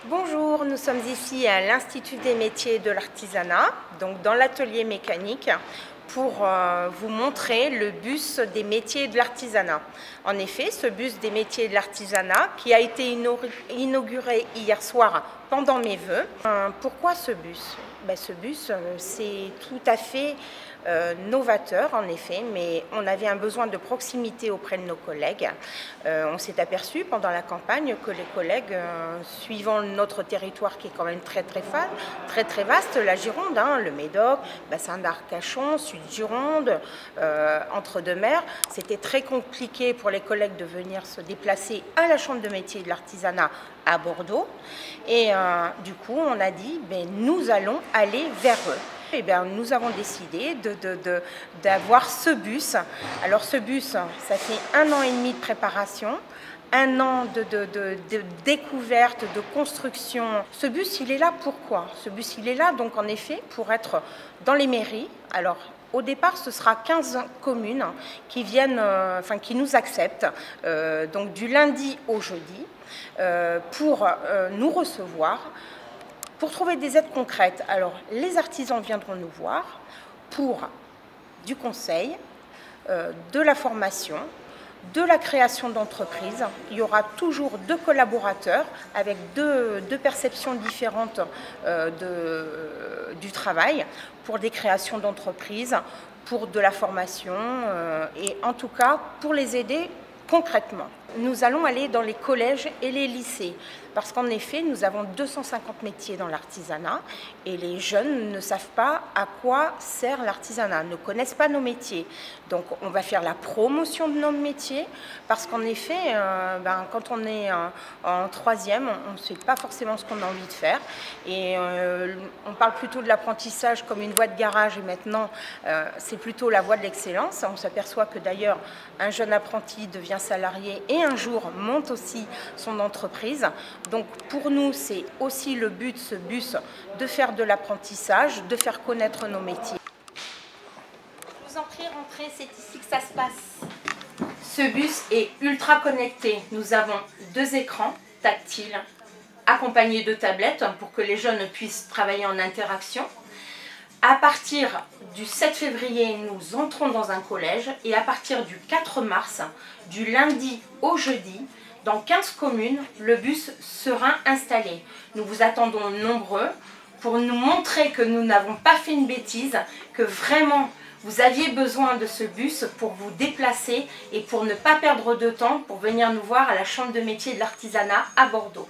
Bonjour, nous sommes ici à l'Institut des métiers de l'artisanat, donc dans l'atelier mécanique, pour vous montrer le bus des métiers de l'artisanat. En effet, ce bus des métiers de l'artisanat qui a été inauguré hier soir pendant mes vœux. Pourquoi ce bus? Ce bus, c'est tout à fait novateur en effet, mais on avait un besoin de proximité auprès de nos collègues. On s'est aperçu pendant la campagne que les collègues, suivant notre territoire qui est quand même très vaste, la Gironde, le Médoc, bassin d'Arcachon, Sud-Gironde, entre-deux-mers, c'était très compliqué pour les collègues de venir se déplacer à la Chambre de métiers de l'artisanat à Bordeaux. Et du coup, on a dit, nous allons aller vers eux. Et nous avons décidé d'avoir ce bus. Alors ce bus, ça fait 1 an et demi de préparation, 1 an de découverte, de construction. Ce bus, il est là pourquoi? Ce bus, il est là donc en effet pour être dans les mairies. Alors au départ, ce sera 15 communes qui viennent, qui nous acceptent, donc du lundi au jeudi, pour nous recevoir, pour trouver des aides concrètes. Alors, les artisans viendront nous voir pour du conseil, de la formation, de la création d'entreprises. Il y aura toujours 2 collaborateurs avec deux perceptions différentes du travail pour des créations d'entreprises, pour de la formation et en tout cas pour les aider concrètement. Nous allons aller dans les collèges et les lycées parce qu'en effet, nous avons 250 métiers dans l'artisanat et les jeunes ne savent pas à quoi sert l'artisanat, ne connaissent pas nos métiers. Donc on va faire la promotion de nos métiers parce qu'en effet, quand on est en 3e, on ne sait pas forcément ce qu'on a envie de faire et on parle plutôt de l'apprentissage comme une voie de garage et maintenant c'est plutôt la voie de l'excellence. On s'aperçoit que d'ailleurs un jeune apprenti devient salarié et un jour monte aussi son entreprise. Donc pour nous, c'est aussi le but de ce bus de faire de l'apprentissage, de faire connaître nos métiers. Je vous en prie, rentrez, c'est ici que ça se passe. Ce bus est ultra connecté. Nous avons 2 écrans tactiles accompagnés de tablettes pour que les jeunes puissent travailler en interaction. À partir du 7 février, nous entrons dans un collège et à partir du 4 mars, du lundi au jeudi, dans 15 communes, le bus sera installé. Nous vous attendons nombreux pour nous montrer que nous n'avons pas fait une bêtise, que vraiment vous aviez besoin de ce bus pour vous déplacer et pour ne pas perdre de temps pour venir nous voir à la Chambre de métiers de l'artisanat à Bordeaux.